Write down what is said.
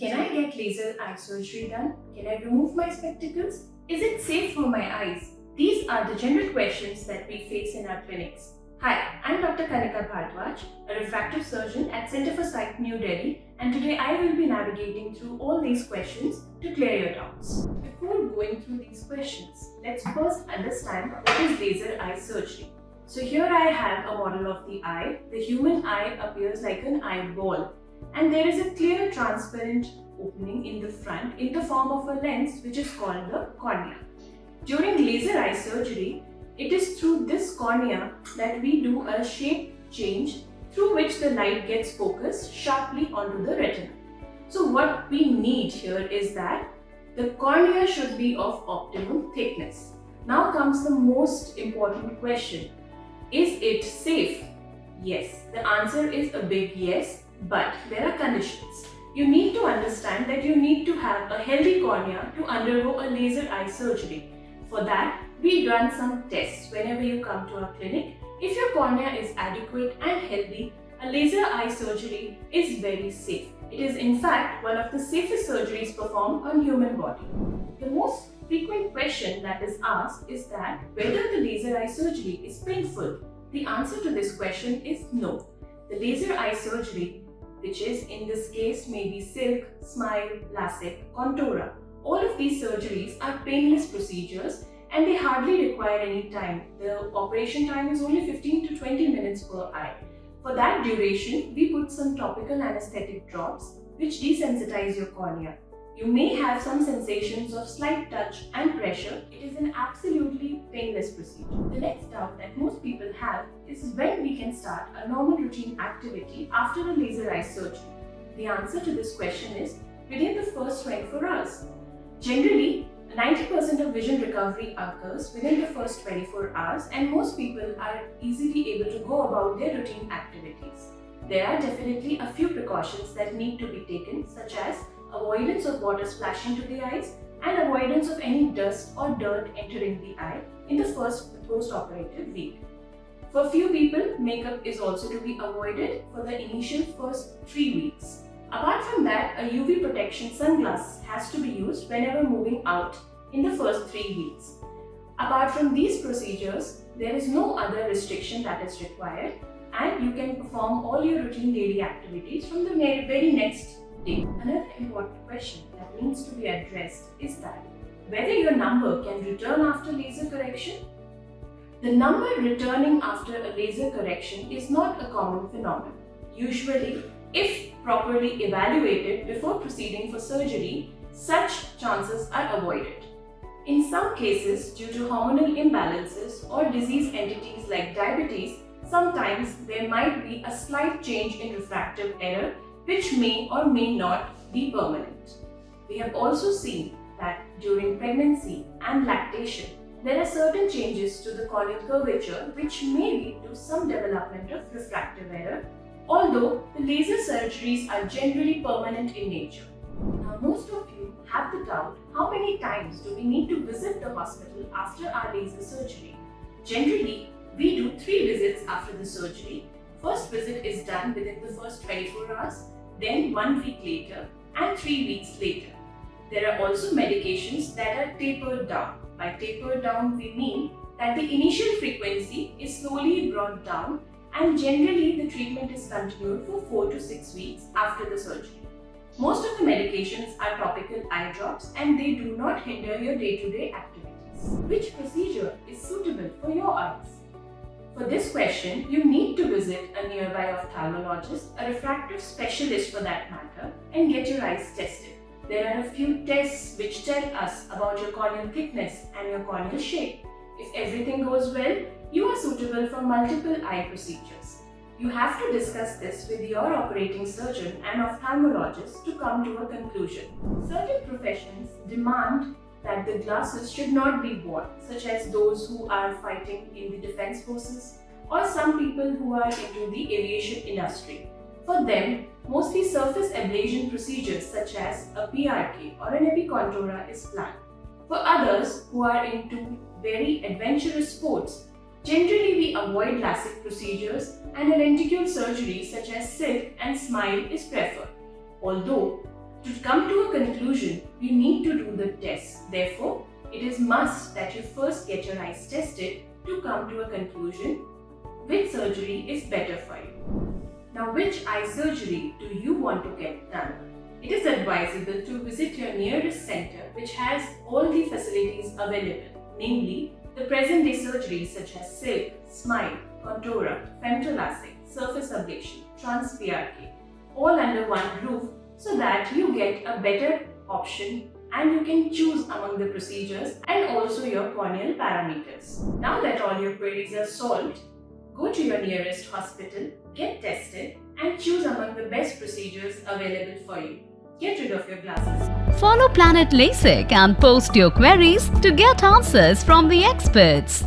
Can I get laser eye surgery done? Can I remove my spectacles? Is it safe for my eyes? These are the general questions that we face in our clinics. Hi, I'm Dr. Kanika Bhardwaj, a refractive surgeon at Center for Sight, New Delhi, and today I will be navigating through all these questions to clear your doubts. Before going through these questions, let's first understand what is laser eye surgery. So here I have a model of the eye. The human eye appears like an eyeball, and there is a clear transparent opening in the front in the form of a lens which is called the cornea. During laser eye surgery, it is through this cornea that we do a shape change through which the light gets focused sharply onto the retina. So what we need here is that the cornea should be of optimum thickness. Now comes the most important question. Is it safe? Yes, the answer is a big yes, but there are conditions. You need to understand that you need to have a healthy cornea to undergo a laser eye surgery. For that, we run some tests whenever you come to our clinic. If your cornea is adequate and healthy, a laser eye surgery is very safe. It is in fact one of the safest surgeries performed on human body. The most frequent question that is asked is that whether the laser eye surgery is painful. The answer to this question is no. The laser eye surgery, which is in this case maybe silk, smile, LASIK, contour, all of these surgeries are painless procedures and they hardly require any time. The operation time is only 15 to 20 minutes per eye. For that duration, we put some topical anesthetic drops which desensitize your cornea. You may have some sensations of slight touch and pressure. It is an absolutely painless procedure. The next doubt that most people have is when we can start a normal routine activity after a laser eye surgery. The answer to this question is within the first 24 hours. Generally, 90% of vision recovery occurs within the first 24 hours and most people are easily able to go about their routine activities. There are definitely a few precautions that need to be taken, such as avoidance of water splashing to the eyes and avoidance of any dust or dirt entering the eye in the first post-operative week. For few people, makeup is also to be avoided for the initial first 3 weeks. Apart from that, a UV protection sunglass has to be used whenever moving out in the first 3 weeks. Apart from these procedures, there is no other restriction that is required and you can perform all your routine daily activities from the very next day. Another important question that needs to be addressed is that whether your number can return after laser correction. The number returning after a laser correction is not a common phenomenon. Usually, if properly evaluated before proceeding for surgery, such chances are avoided. In some cases, due to hormonal imbalances or disease entities like diabetes, sometimes there might be a slight change in refractive error which may or may not be permanent. We have also seen that during pregnancy and lactation, there are certain changes to the corneal curvature which may lead to some development of refractive error, although the laser surgeries are generally permanent in nature. Now, most of you have the doubt, how many times do we need to visit the hospital after our laser surgery? Generally, we do 3 visits after the surgery. First visit is done within the first 24 hours, then 1 week later and 3 weeks later. There are also medications that are tapered down. By tapered down, we mean that the initial frequency is slowly brought down and generally the treatment is continued for 4 to 6 weeks after the surgery. Most of the medications are topical eye drops and they do not hinder your day-to-day activities. Which procedure is suitable for your eyes? For this question, you need to visit a nearby ophthalmologist, a refractive specialist for that matter, and get your eyes tested. There are a few tests which tell us about your corneal thickness and your corneal shape. If everything goes well, you are suitable for multiple eye procedures. You have to discuss this with your operating surgeon and ophthalmologist to come to a conclusion. Certain professions demand that the glasses should not be worn, such as those who are fighting in the defense forces or some people who are into the aviation industry. For them, mostly surface ablation procedures such as a PRK or an epicontura is planned. For others who are into very adventurous sports, generally we avoid LASIK procedures and a lenticule surgery such as SMILE and SMILE is preferred. Although To come to a conclusion, we need to do the test. Therefore, it is must that you first get your eyes tested to come to a conclusion which surgery is better for you. Now, which eye surgery do you want to get done? It is advisable to visit your nearest center which has all the facilities available, namely the present-day surgeries such as SILK, SMILE, Contora, femtoLASIK, surface ablation, trans-PRK, all under one roof so that you get a better option and you can choose among the procedures and also your corneal parameters. Now that all your queries are solved, go to your nearest hospital, get tested and choose among the best procedures available for you. Get rid of your glasses. Follow Planet LASIK and post your queries to get answers from the experts.